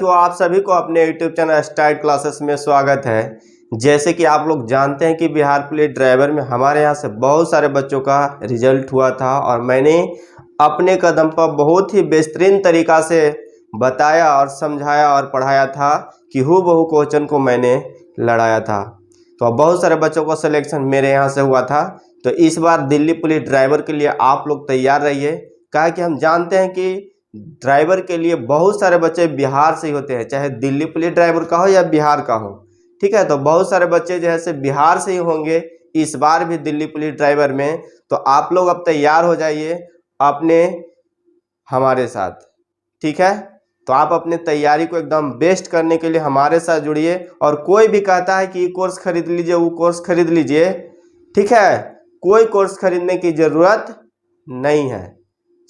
तो आप सभी को अपने YouTube चैनल स्टार्ट क्लासेस में स्वागत है। जैसे कि आप लोग जानते हैं कि बिहार पुलिस ड्राइवर में हमारे यहाँ से बहुत सारे बच्चों का रिजल्ट हुआ था और मैंने अपने कदम पर बहुत ही बेहतरीन तरीक़ा से बताया और समझाया और पढ़ाया था कि हूबहू क्वेश्चन को मैंने लड़ाया था। तो बहुत सारे बच्चों को सिलेक्शन मेरे यहाँ से हुआ था। तो इस बार दिल्ली पुलिस ड्राइवर के लिए आप लोग तैयार रहिए, क्या कि हम जानते हैं कि ड्राइवर के लिए बहुत सारे बच्चे बिहार से ही होते हैं, चाहे दिल्ली पुलिस ड्राइवर का हो या बिहार का हो। ठीक है, तो बहुत सारे बच्चे जैसे बिहार से ही होंगे इस बार भी दिल्ली पुलिस ड्राइवर में। तो आप लोग अब तैयार हो जाइए अपने हमारे साथ। ठीक है, तो आप अपने तैयारी को एकदम बेस्ट करने के लिए हमारे साथ जुड़िए। और कोई भी कहता है कि ये कोर्स खरीद लीजिए, वो कोर्स खरीद लीजिए, ठीक है, कोई कोर्स खरीदने की ज़रूरत नहीं है।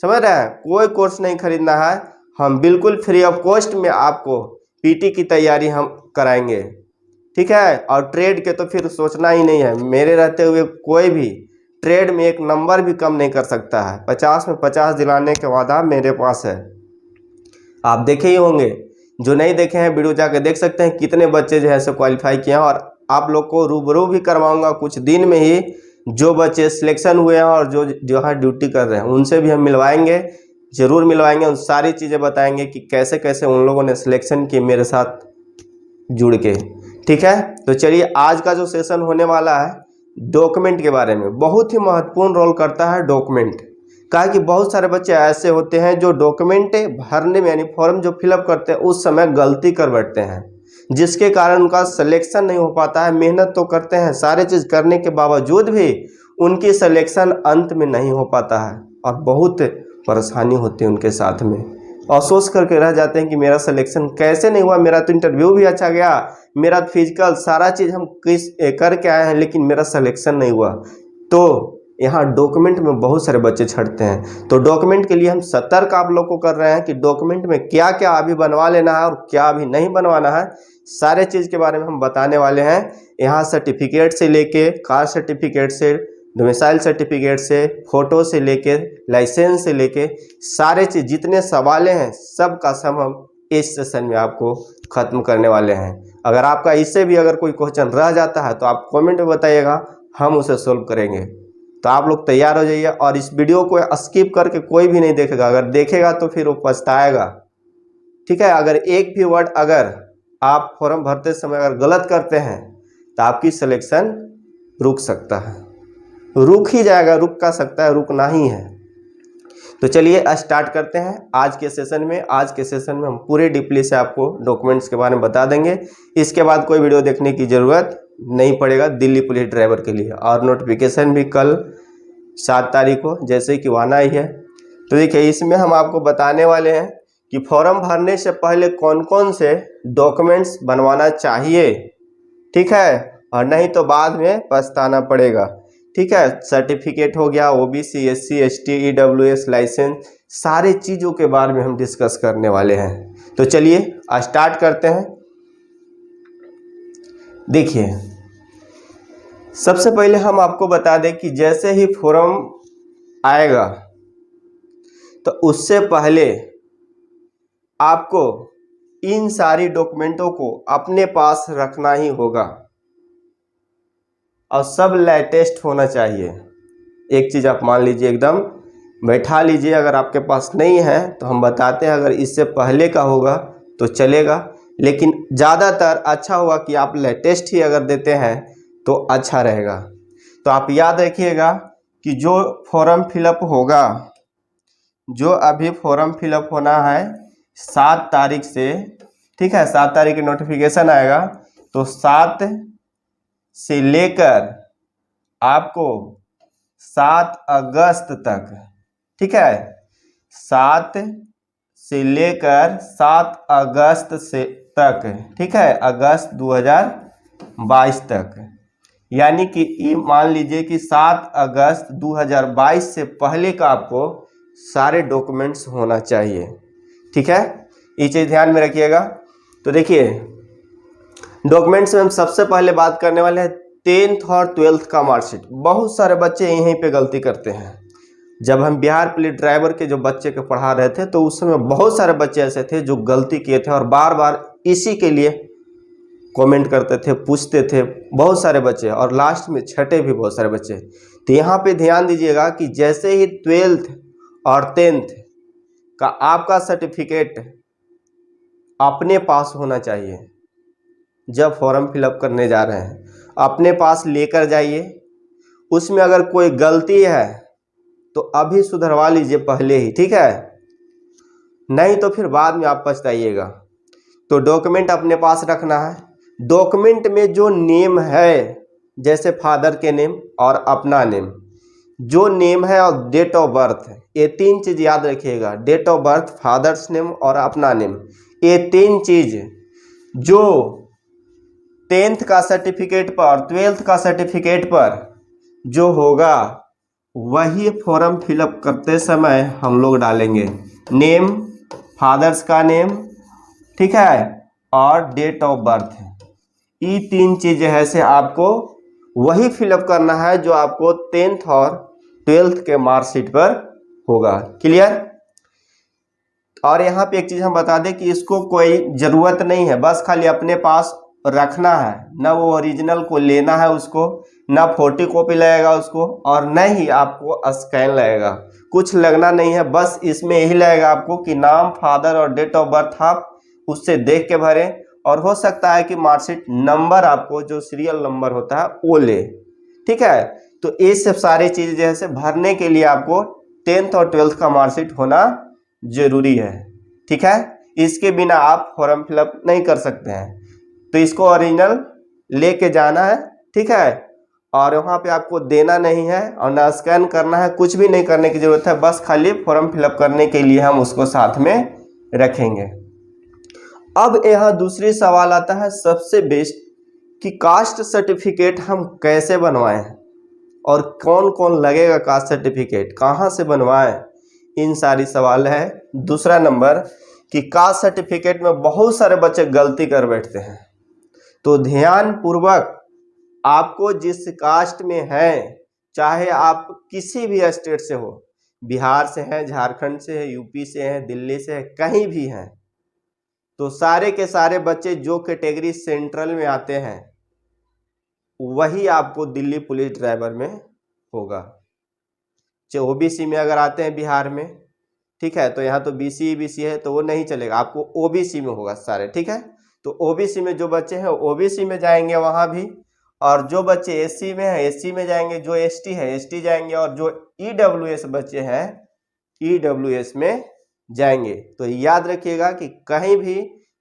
समझ रहे हैं, कोई कोर्स नहीं खरीदना है। हम बिल्कुल फ्री ऑफ कॉस्ट में आपको पीटी की तैयारी हम कराएंगे। ठीक है, और ट्रेड के तो फिर सोचना ही नहीं है। मेरे रहते हुए कोई भी ट्रेड में एक नंबर भी कम नहीं कर सकता है। 50 में 50 दिलाने के वादा मेरे पास है। आप देखे ही होंगे, जो नहीं देखे हैं वीडियो जाके देख सकते हैं कितने बच्चे जो है सो क्वालिफाई किए हैं। और आप लोग को रूबरू भी करवाऊंगा कुछ दिन में ही। जो बच्चे सिलेक्शन हुए हैं और जो यहाँ ड्यूटी कर रहे हैं उनसे भी हम मिलवाएंगे, ज़रूर मिलवाएंगे। उन सारी चीज़ें बताएंगे कि कैसे कैसे उन लोगों ने सिलेक्शन की मेरे साथ जुड़ के। ठीक है, तो चलिए आज का जो सेशन होने वाला है डॉक्यूमेंट के बारे में। बहुत ही महत्वपूर्ण रोल करता है डॉक्यूमेंट, कहा कि बहुत सारे बच्चे ऐसे होते हैं जो डॉक्यूमेंट भरने में यानी फॉर्म जो फिलअप करते हैं उस समय गलती कर बैठते हैं, जिसके कारण उनका सिलेक्शन नहीं हो पाता है। मेहनत तो करते हैं, सारे चीज़ करने के बावजूद भी उनकी सिलेक्शन अंत में नहीं हो पाता है और बहुत परेशानी होती है उनके साथ में। अफसोस करके रह जाते हैं कि मेरा सिलेक्शन कैसे नहीं हुआ, मेरा तो इंटरव्यू भी अच्छा गया, मेरा फिजिकल सारा चीज़ हम करके आए हैं, लेकिन मेरा सिलेक्शन नहीं हुआ। तो यहाँ डॉक्यूमेंट में बहुत सारे बच्चे छटते हैं। तो डॉक्यूमेंट के लिए हम सतर्क आप लोग को कर रहे हैं कि डॉक्यूमेंट में क्या क्या अभी बनवा लेना है और क्या अभी नहीं बनवाना है, सारे चीज़ के बारे में हम बताने वाले हैं। यहाँ सर्टिफिकेट से लेके, कास्ट सर्टिफिकेट से, डोमिसाइल सर्टिफिकेट से, फ़ोटो से लेके, लाइसेंस से लेके, सारे चीज़ जितने सवालें हैं सब का सब हम इस सेशन में आपको ख़त्म करने वाले हैं। अगर आपका इससे भी अगर कोई क्वेश्चन रह जाता है तो आप कमेंट में बताइएगा, हम उसे सोल्व करेंगे। तो आप लोग तैयार हो जाइए और इस वीडियो को स्किप करके कोई भी नहीं देखेगा। अगर देखेगा तो फिर वो पछताएगा। ठीक है, अगर एक भी वर्ड अगर आप फॉर्म भरते समय अगर गलत करते हैं तो आपकी सिलेक्शन रुक सकता है, रुक ही जाएगा, रुक का सकता है, रुकना ही है। तो चलिए स्टार्ट करते हैं आज के सेशन में। आज के सेशन में हम पूरे डीपली से आपको डॉक्यूमेंट्स के बारे में बता देंगे। इसके बाद कोई वीडियो देखने की ज़रूरत नहीं पड़ेगा दिल्ली पुलिस ड्राइवर के लिए। और नोटिफिकेशन भी कल 7 तारीख को जैसे कि आना ही है। तो देखिए, इसमें हम आपको बताने वाले हैं कि फॉर्म भरने से पहले कौन कौन से डॉक्यूमेंट्स बनवाना चाहिए। ठीक है, और नहीं तो बाद में पछताना पड़ेगा। ठीक है, सर्टिफिकेट हो गया, OBC, SC, ST, EWS, licence, सारे चीज़ों के बारे में हम डिस्कस करने वाले हैं। तो चलिए स्टार्ट करते हैं। देखिए, सबसे पहले हम आपको बता दें कि जैसे ही फॉर्म आएगा तो उससे पहले आपको इन सारी डॉक्यूमेंटों को अपने पास रखना ही होगा और सब लेटेस्ट होना चाहिए। एक चीज़ आप मान लीजिए, एकदम बैठा लीजिए। अगर आपके पास नहीं है तो हम बताते हैं, अगर इससे पहले का होगा तो चलेगा, लेकिन ज़्यादातर अच्छा होगा कि आप लेटेस्ट ही अगर देते हैं तो अच्छा रहेगा। तो आप याद रखिएगा कि जो फॉर्म फिलअप होगा, जो अभी फॉर्म फिलअप होना है 7 तारीख से, ठीक है, 7 तारीख की नोटिफिकेशन आएगा। तो 7 से लेकर आपको 7 अगस्त तक, ठीक है, 7 से लेकर 7 अगस्त से तक, ठीक है, अगस्त 2022 तक, यानी कि ये मान लीजिए कि 7 अगस्त 2022 से पहले का आपको सारे डॉक्यूमेंट्स होना चाहिए। ठीक है, ये चीज़ ध्यान में रखिएगा। तो देखिए, डॉक्यूमेंट्स में हम सबसे पहले बात करने वाले हैं 10th और 12th का मार्कशीट। बहुत सारे बच्चे यहीं पे गलती करते हैं। जब हम बिहार पुलिस ड्राइवर के जो बच्चे को पढ़ा रहे थे तो उस समय बहुत सारे बच्चे ऐसे थे जो गलती किए थे और बार बार इसी के लिए कमेंट करते थे, पूछते थे, बहुत सारे बच्चे, और लास्ट में छठे भी बहुत सारे बच्चे। तो यहाँ पे ध्यान दीजिएगा कि जैसे ही 12th और 10th का आपका सर्टिफिकेट अपने पास होना चाहिए, जब फॉर्म फिलअप करने जा रहे हैं अपने पास लेकर जाइए। उसमें अगर कोई गलती है तो अभी सुधरवा लीजिए पहले ही, ठीक है, नहीं तो फिर बाद में आप पछताइएगा। तो डॉक्यूमेंट अपने पास रखना है। डॉक्यूमेंट में जो नेम है, जैसे फादर के नेम और अपना नेम, जो नेम है और डेट ऑफ बर्थ है, ये 3 चीज़ याद रखिएगा। Date of birth, father's name और अपना नेम, ये 3 चीज़ जो 10th का सर्टिफिकेट पर, 12th का सर्टिफिकेट पर जो होगा वही फॉर्म फिलअप करते समय हम लोग डालेंगे। नेम, फादर्स का नेम, ठीक है, और डेट ऑफ बर्थ। ये 3 चीज़ें है से आपको वही फिलअप करना है जो आपको 10th और 12th के मार्कशीट पर होगा। क्लियर? और यहाँ पे एक चीज़ हम बता दें कि इसको कोई ज़रूरत नहीं है, बस खाली अपने पास रखना है, ना वो ओरिजिनल को लेना है उसको, ना फोटो कॉपी लगेगा उसको, और न ही आपको स्कैन लगेगा, कुछ लगना नहीं है। बस इसमें यही लगेगा आपको कि नाम, फादर और डेट ऑफ बर्थ आप उससे देख के भरें, और हो सकता है कि मार्कशीट नंबर आपको जो सीरियल नंबर होता है वो ले, ठीक है। तो ये सब सारी चीज़ जैसे भरने के लिए आपको 10th और 12th का मार्कशीट होना जरूरी है, ठीक है। इसके बिना आप फॉर्म फिलअप नहीं कर सकते हैं। तो इसको ओरिजिनल लेके जाना है, ठीक है, और वहाँ पे आपको देना नहीं है और ना स्कैन करना है, कुछ भी नहीं करने की जरूरत है, बस खाली फॉर्म फिलअप करने के लिए हम उसको साथ में रखेंगे। अब यहाँ दूसरी सवाल आता है सबसे बेस्ट कि कास्ट सर्टिफिकेट हम कैसे बनवाएं और कौन कौन लगेगा कास्ट सर्टिफिकेट, कहाँ से बनवाएं, इन सारी सवाल है। दूसरा नंबर कि कास्ट सर्टिफिकेट में बहुत सारे बच्चे गलती कर बैठते हैं, तो ध्यान पूर्वक आपको जिस कास्ट में है, चाहे आप किसी भी स्टेट से हो, बिहार से हैं, झारखंड से है, यूपी से हैं, दिल्ली से है, कहीं भी हैं, तो सारे के सारे बच्चे जो कैटेगरी सेंट्रल में आते हैं वही आपको दिल्ली पुलिस ड्राइवर में होगा। चाहे ओबीसी में अगर आते हैं बिहार में, ठीक है, तो यहाँ तो बीसी ईबीसी है तो वो नहीं चलेगा, आपको ओबीसी में होगा सारे, ठीक है। तो ओबीसी में जो बच्चे हैं ओबीसी में जाएंगे वहाँ भी, और जो बच्चे एससी में है एससी में जाएंगे, जो एसटी है एसटी जाएंगे, और जो ईडब्ल्यूएस बच्चे हैं ईडब्ल्यूएस में जाएंगे। तो याद रखिएगा कि कहीं भी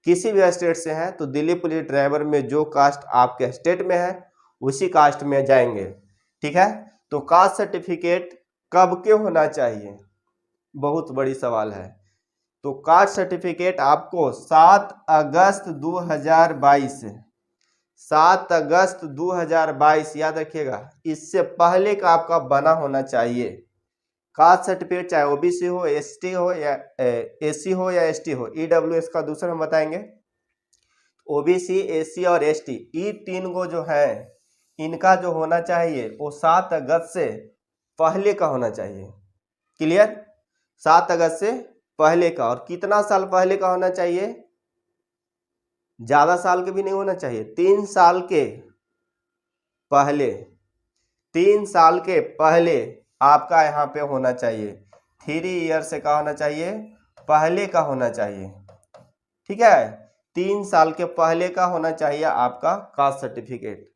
किसी भी स्टेट से हैं तो दिल्ली पुलिस ड्राइवर में जो कास्ट आपके स्टेट में है उसी कास्ट में जाएंगे, ठीक है। तो कास्ट सर्टिफिकेट कब के होना चाहिए, बहुत बड़ी सवाल है। तो कास्ट सर्टिफिकेट आपको 7 अगस्त 2022, 7 अगस्त 2022 याद रखिएगा, इससे पहले का आपका बना होना चाहिए। कास्ट सर्टिफिकेट चाहे ओबीसी हो, एसटी हो या एससी हो या एसटी हो, ईडब्ल्यूएस का दूसरा हम बताएंगे। ओबीसी, एससी और एसटी, ये 3 गो जो है इनका जो होना चाहिए वो 7 अगस्त से पहले का होना चाहिए। क्लियर? 7 अगस्त से पहले का। और कितना साल पहले का होना चाहिए, ज्यादा साल के भी नहीं होना चाहिए, 3 साल के पहले, 3 साल के पहले आपका यहाँ पे होना चाहिए। 3 ईयर से का होना चाहिए, पहले का होना चाहिए, ठीक है। 3 साल के पहले का होना चाहिए आपका कास्ट सर्टिफिकेट।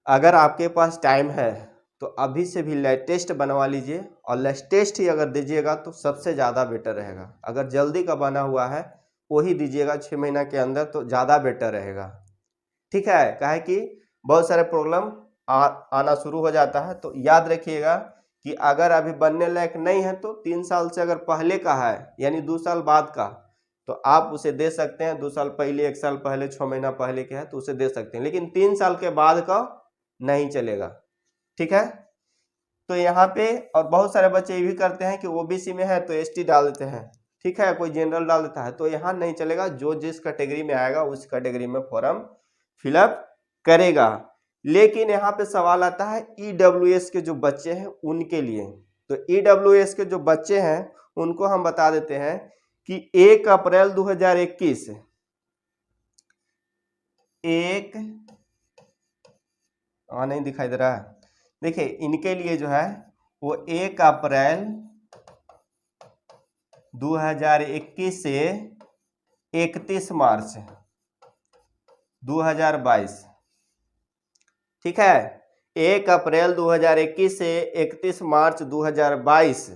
अगर आपके पास टाइम है तो अभी से भी लेटेस्ट बनवा लीजिए, और लेटेस्ट ही अगर दीजिएगा तो सबसे ज़्यादा बेटर रहेगा। अगर जल्दी का बना हुआ है वही दीजिएगा 6 महीना के अंदर तो ज़्यादा बेटर रहेगा, ठीक है। काहे कि बहुत सारे प्रॉब्लम आना शुरू हो जाता है। तो याद रखिएगा कि अगर अभी बनने लायक नहीं है तो 3 साल से अगर पहले का है यानी 2 साल बाद का, तो आप उसे दे सकते हैं। 2 साल पहले, 1 साल पहले, 6 महीना पहले के है तो उसे दे सकते हैं, लेकिन 3 साल के बाद का नहीं चलेगा, ठीक है। तो यहाँ पे और बहुत सारे बच्चे ये भी करते हैं कि ओबीसी में है तो एसटी डाल देते हैं, ठीक है, कोई जनरल डाल देता है, तो यहाँ नहीं चलेगा। जो जिस कैटेगरी में आएगा उस कैटेगरी में फॉर्म फिलअप करेगा। लेकिन यहाँ पे सवाल आता है ईडब्ल्यूएस के जो बच्चे हैं उनके लिए। तो ईडब्ल्यूएस के जो बच्चे हैं उनको हम बता देते हैं कि 1 अप्रैल 2021 नहीं दिखाई दे रहा है, देखिए इनके लिए जो है वो 1 अप्रैल 2021 से 31 मार्च 2022, ठीक है, 1 अप्रैल 2021 से 31 मार्च 2022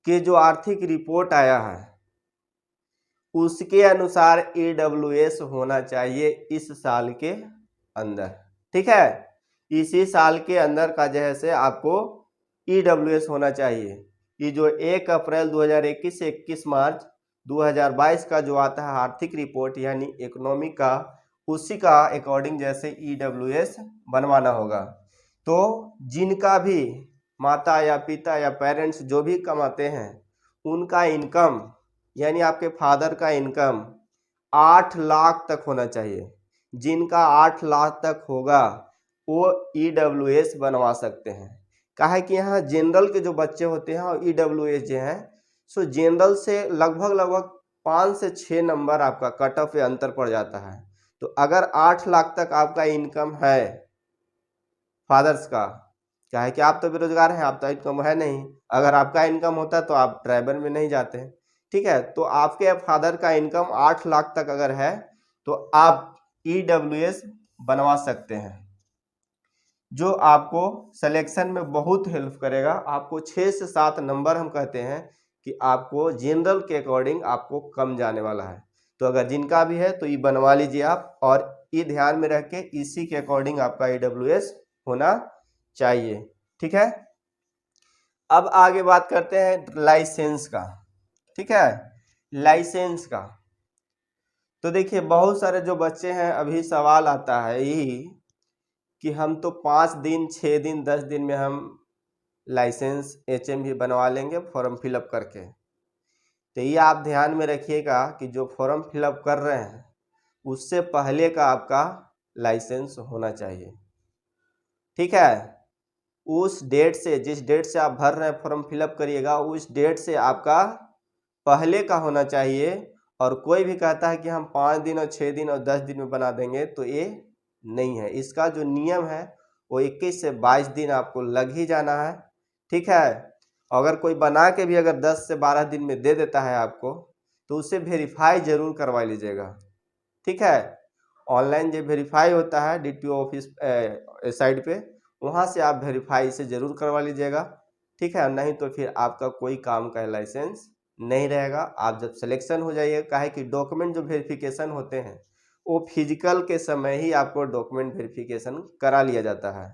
के जो आर्थिक रिपोर्ट आया है उसके अनुसार ईडब्ल्यूएस होना चाहिए इस साल के अंदर, ठीक है, इसी साल के अंदर का जो है से आपको ईडब्ल्यूएस होना चाहिए। ये जो 1 अप्रैल 2021 से 21 मार्च 2022 का जो आता है आर्थिक रिपोर्ट यानी इकोनॉमी का, उसी का अकॉर्डिंग जैसे ईडब्ल्यूएस बनवाना होगा। तो जिनका भी माता या पिता या पेरेंट्स जो भी कमाते हैं उनका इनकम यानी आपके फादर का इनकम 8 लाख तक होना चाहिए। जिनका 8 लाख तक होगा वो ईडब्ल्यूएस बनवा सकते हैं। काहे कि यहाँ जनरल के जो बच्चे होते हैं और ईडब्ल्यूएस जो हैं सो जनरल से लगभग 5 से 6 नंबर आपका कट ऑफ पे अंतर पड़ जाता है। तो अगर 8 लाख तक आपका इनकम है फादर्स का, क्या है कि आप तो बेरोजगार हैं, आप तो इनकम है नहीं, अगर आपका इनकम होता तो आप ड्राइवर में नहीं जाते, ठीक है, तो आपके फादर का इनकम 8 लाख तक अगर है तो आप ईडब्ल्यूएस बनवा सकते हैं, जो आपको सिलेक्शन में बहुत हेल्प करेगा। आपको 6 से 7 नंबर हम कहते हैं कि आपको जनरल के अकॉर्डिंग आपको कम जाने वाला है। तो अगर जिनका भी है तो ये बनवा लीजिए आप, और ये ध्यान में रख के इसी के अकॉर्डिंग आपका ईडब्ल्यूएस होना चाहिए, ठीक है। अब आगे बात करते हैं लाइसेंस का, ठीक है, लाइसेंस का। तो देखिए बहुत सारे जो बच्चे हैं अभी सवाल आता है यही कि हम तो 5 दिन 6 दिन 10 दिन में हम लाइसेंस HMV बनवा लेंगे फॉर्म फिलअप करके। तो ये आप ध्यान में रखिएगा कि जो फॉर्म फिलअप कर रहे हैं उससे पहले का आपका लाइसेंस होना चाहिए, ठीक है। उस डेट से, जिस डेट से आप भर रहे हैं फॉर्म फिलअप करिएगा, उस डेट से आपका पहले का होना चाहिए। और कोई भी कहता है कि हम 5 दिन और 6 दिन और 10 दिन में बना देंगे तो ये नहीं है। इसका जो नियम है वो 21 से 22 दिन आपको लग ही जाना है, ठीक है। अगर कोई बना के भी अगर 10 से 12 दिन में दे देता है आपको तो उसे वेरीफाई जरूर करवा लीजिएगा, ठीक है। ऑनलाइन जो वेरीफाई होता है DTO ऑफिस साइट पे, वहाँ से आप वेरीफाई से ज़रूर करवा लीजिएगा, ठीक है। नहीं तो फिर आपका कोई काम का लाइसेंस नहीं रहेगा। आप जब सिलेक्शन हो जाइएगा, काहे कि डॉक्यूमेंट जो वेरिफिकेशन होते हैं वो फिजिकल के समय ही आपको डॉक्यूमेंट वेरिफिकेशन करा लिया जाता है,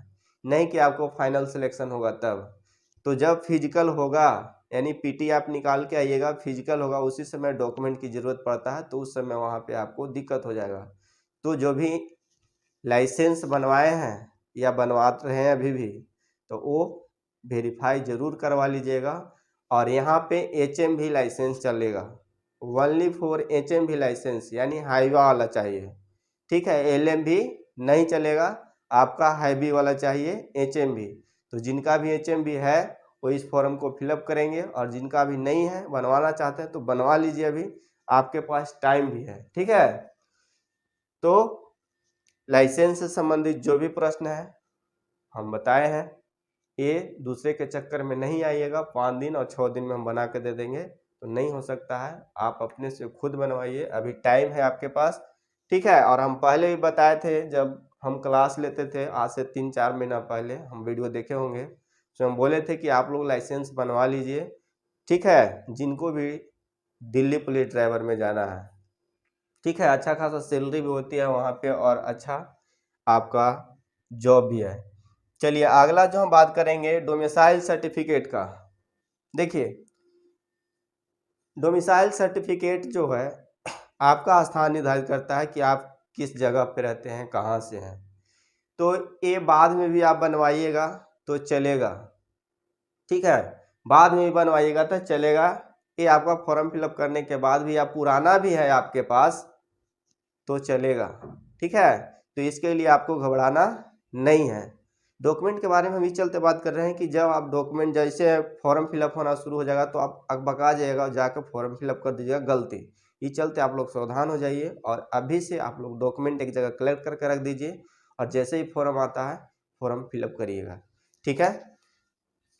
नहीं कि आपको फाइनल सिलेक्शन होगा तब। तो जब फिजिकल होगा यानी PT आप निकाल के आइएगा, फिजिकल होगा, उसी समय डॉक्यूमेंट की ज़रूरत पड़ता है, तो उस समय वहाँ पे आपको दिक्कत हो जाएगा। तो जो भी लाइसेंस बनवाए हैं या बनवा रहे हैं अभी भी, तो वो वेरीफाई ज़रूर करवा लीजिएगा। और यहाँ पे HMV लाइसेंस चलेगा, ओनली फॉर HMV लाइसेंस यानी हाईवा वाला चाहिए, ठीक है। LMV नहीं चलेगा, आपका हाईवी वाला चाहिए HMV। तो जिनका भी HMV है वो इस फॉर्म को फिलअप करेंगे, और जिनका भी नहीं है बनवाना चाहते हैं तो बनवा लीजिए, अभी आपके पास टाइम भी है, ठीक है। तो लाइसेंस से संबंधित जो भी प्रश्न है हम बताए हैं, ये दूसरे के चक्कर में नहीं आइएगा। 5 दिन और 6 दिन में हम बना के दे देंगे तो नहीं हो सकता है, आप अपने से खुद बनवाइए, अभी टाइम है आपके पास, ठीक है। और हम पहले भी बताए थे जब हम क्लास लेते थे, आज से 3-4 महीना पहले हम वीडियो देखे होंगे, तो हम बोले थे कि आप लोग लाइसेंस बनवा लीजिए, ठीक है, जिनको भी दिल्ली पुलिस ड्राइवर में जाना है, ठीक है। अच्छा खासा सैलरी भी होती है वहाँ पे और अच्छा आपका जॉब भी है। चलिए अगला जो हम बात करेंगे डोमिसाइल सर्टिफिकेट का। देखिए डोमिसाइल सर्टिफिकेट जो है आपका स्थान निर्धारित करता है कि आप किस जगह पे रहते हैं, कहाँ से हैं। तो ये बाद में भी आप बनवाइएगा तो चलेगा, ठीक है, बाद में भी बनवाइएगा तो चलेगा। ये आपका फॉर्म फिलअप करने के बाद भी, आप पुराना भी है आपके पास तो चलेगा, ठीक है। तो इसके लिए आपको घबराना नहीं है। डॉक्यूमेंट के बारे में हम इस चलते बात कर रहे हैं कि जब आप डॉक्यूमेंट जैसे फॉर्म फिलअप होना शुरू हो जाएगा तो आप अकबका जाएगा, जाकर फॉर्म फिलअप कर दीजिएगा गलती। इस चलते आप लोग सावधान हो जाइए और अभी से आप लोग डॉक्यूमेंट एक जगह कलेक्ट करके रख दीजिए और जैसे ही फॉर्म आता है फॉर्म फिलअप करिएगा। ठीक है,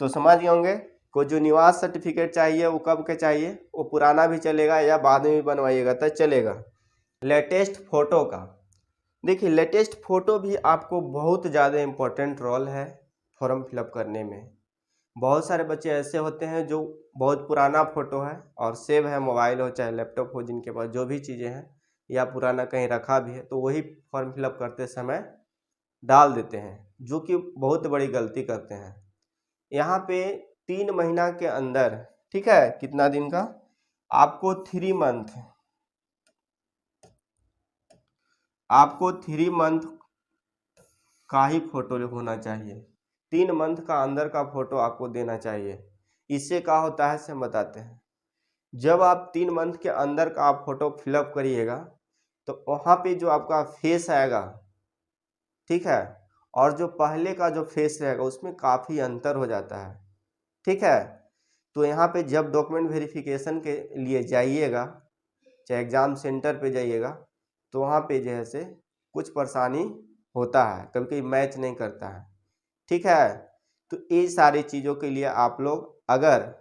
तो समझ गए होंगे। को जो निवास सर्टिफिकेट चाहिए वो कब के चाहिए, वो पुराना भी चलेगा या बाद में भी बनवाइएगा तो चलेगा। लेटेस्ट फोटो का देखिए, लेटेस्ट फोटो भी आपको बहुत ज़्यादा इम्पोर्टेंट रोल है फॉर्म फिलअप करने में। बहुत सारे बच्चे ऐसे होते हैं जो बहुत पुराना फोटो है और सेव है, मोबाइल हो चाहे लैपटॉप हो, जिनके पास जो भी चीज़ें हैं या पुराना कहीं रखा भी है तो वही फॉर्म फिलअप करते समय डाल देते हैं, जो कि बहुत बड़ी गलती करते हैं। यहाँ पे 3 महीना के अंदर, ठीक है, कितना दिन का आपको 3 मंथ का ही फोटो होना चाहिए। 3 मंथ का अंदर का फोटो आपको देना चाहिए। इससे क्या होता है से बताते हैं। जब आप 3 मंथ के अंदर का आप फोटो फिलअप करिएगा तो वहाँ पे जो आपका फेस आएगा, ठीक है, और जो पहले का जो फेस रहेगा उसमें काफ़ी अंतर हो जाता है। ठीक है, तो यहाँ पे जब डॉक्यूमेंट वेरिफिकेशन के लिए जाइएगा, चाहे एग्ज़ाम सेंटर पे जाइएगा, तो वहाँ पे जो है से कुछ परेशानी होता है, कभी कभी मैच नहीं करता है। ठीक है, तो ये सारी चीज़ों के लिए आप लोग अगर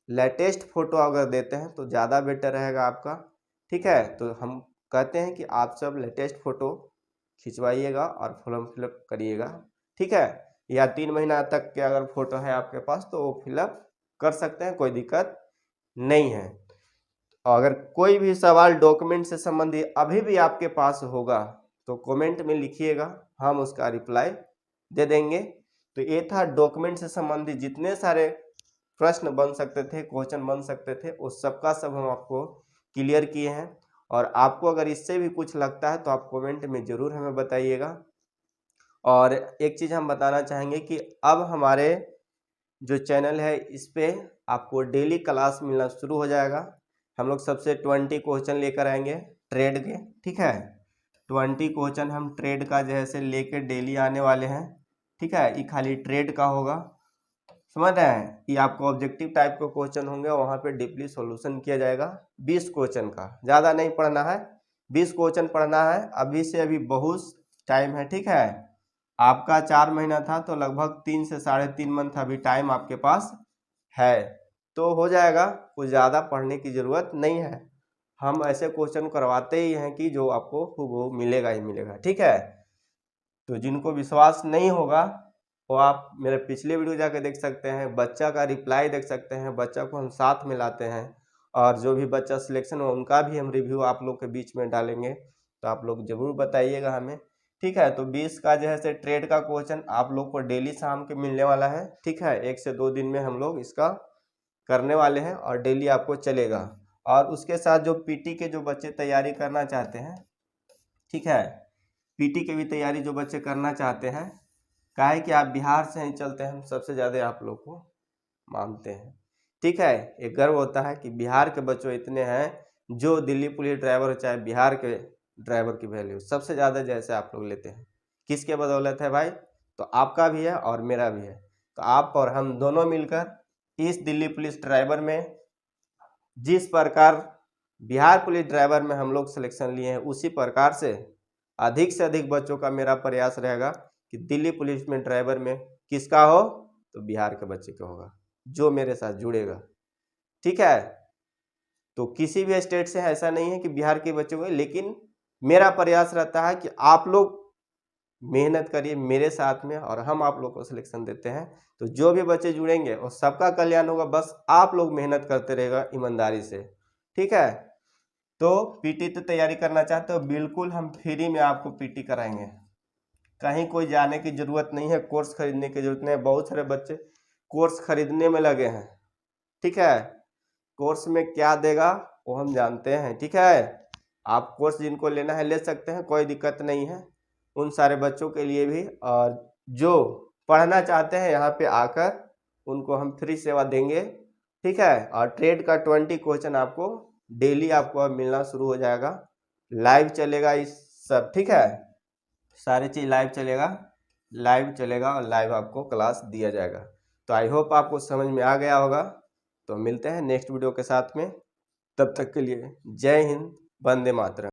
लेटेस्ट फ़ोटो अगर देते हैं तो ज़्यादा बेटर रहेगा आपका। ठीक है, तो हम कहते हैं कि आप सब लेटेस्ट फ़ोटो खिंचवाइएगा और फॉर्म फिलअप करिएगा। ठीक है, या 3 महीना तक के अगर फ़ोटो है आपके पास तो वो फिलअप कर सकते हैं, कोई दिक्कत नहीं है। अगर कोई भी सवाल डॉक्यूमेंट से संबंधित अभी भी आपके पास होगा तो कमेंट में लिखिएगा, हम उसका रिप्लाई दे देंगे। तो ये था डॉक्यूमेंट से संबंधित जितने सारे प्रश्न बन सकते थे, क्वेश्चन बन सकते थे, उस सबका सब हम आपको क्लियर किए हैं। और आपको अगर इससे भी कुछ लगता है तो आप कमेंट में ज़रूर हमें बताइएगा। और एक चीज़ हम बताना चाहेंगे कि अब हमारे जो चैनल है इस पर आपको डेली क्लास मिलना शुरू हो जाएगा। हम लोग सबसे 20 क्वेश्चन लेकर आएंगे ट्रेड के। ठीक है, 20 क्वेश्चन हम ट्रेड का जैसे लेके डेली आने वाले हैं। ठीक है, ये खाली ट्रेड का होगा, समझ रहे हैं। ये आपको ऑब्जेक्टिव टाइप के क्वेश्चन होंगे, वहाँ पे डीपली सॉल्यूशन किया जाएगा। 20 क्वेश्चन का, ज़्यादा नहीं पढ़ना है, 20 क्वेश्चन पढ़ना है। अभी से अभी बहुत टाइम है। ठीक है, आपका 4 महीना था तो लगभग 3 से 3.5 मंथ अभी टाइम आपके पास है, तो हो जाएगा। कुछ ज़्यादा पढ़ने की ज़रूरत नहीं है, हम ऐसे क्वेश्चन करवाते ही हैं कि जो आपको हूबहू मिलेगा ही मिलेगा। ठीक है, तो जिनको विश्वास नहीं होगा वो आप मेरे पिछले वीडियो जाके देख सकते हैं, बच्चा का रिप्लाई देख सकते हैं, बच्चा को हम साथ में लाते हैं और जो भी बच्चा सिलेक्शन हो उनका भी हम रिव्यू आप लोग के बीच में डालेंगे, तो आप लोग ज़रूर बताइएगा हमें। ठीक है, तो 20 का जो है से ट्रेड का क्वेश्चन आप लोग को डेली शाम के मिलने वाला है। ठीक है, 1 से 2 दिन में हम लोग इसका करने वाले हैं और डेली आपको चलेगा। और उसके साथ जो पीटी के जो बच्चे तैयारी करना चाहते हैं, ठीक है, पीटी की भी तैयारी जो बच्चे करना चाहते हैं, काहे कि आप बिहार से ही चलते हैं, हम सबसे ज़्यादा आप लोग को मानते हैं। ठीक है, एक गर्व होता है कि बिहार के बच्चों इतने हैं जो दिल्ली पुलिस ड्राइवर चाहे बिहार के ड्राइवर की वैल्यू सबसे ज़्यादा जैसे आप लोग लेते हैं। किसके बदौलत है भाई, तो आपका भी है और मेरा भी है। तो आप और हम दोनों मिलकर इस दिल्ली पुलिस ड्राइवर में जिस प्रकार बिहार पुलिस ड्राइवर में हम लोग सिलेक्शन लिए हैं, उसी प्रकार से अधिक बच्चों का मेरा प्रयास रहेगा कि दिल्ली पुलिस में ड्राइवर में किसका हो, तो बिहार के बच्चे का होगा जो मेरे साथ जुड़ेगा। ठीक है, तो किसी भी स्टेट से ऐसा नहीं है कि बिहार के बच्चे को, लेकिन मेरा प्रयास रहता है कि आप लोग मेहनत करिए मेरे साथ में और हम आप लोग को सिलेक्शन देते हैं। तो जो भी बच्चे जुड़ेंगे और सबका कल्याण होगा, बस आप लोग मेहनत करते रहेगा ईमानदारी से। ठीक है, तो पीटी तो तैयारी करना चाहते हो, बिल्कुल हम फ्री में आपको पीटी कराएंगे, कहीं कोई जाने की ज़रूरत नहीं है, कोर्स खरीदने की ज़रूरत नहीं है। बहुत सारे बच्चे कोर्स खरीदने में लगे हैं। ठीक है, कोर्स में क्या देगा वो हम जानते हैं। ठीक है, आप कोर्स जिनको लेना है ले सकते हैं, कोई दिक्कत नहीं है उन सारे बच्चों के लिए भी। और जो पढ़ना चाहते हैं यहाँ पे आकर उनको हम फ्री सेवा देंगे। ठीक है, और ट्रेड का 20 क्वेश्चन आपको डेली आपको अब मिलना शुरू हो जाएगा, लाइव चलेगा इस सब। ठीक है, सारी चीज़ लाइव चलेगा और लाइव आपको क्लास दिया जाएगा। तो आई होप आपको समझ में आ गया होगा। तो मिलते हैं नेक्स्ट वीडियो के साथ में, तब तक के लिए जय हिंद, वंदे मातरम।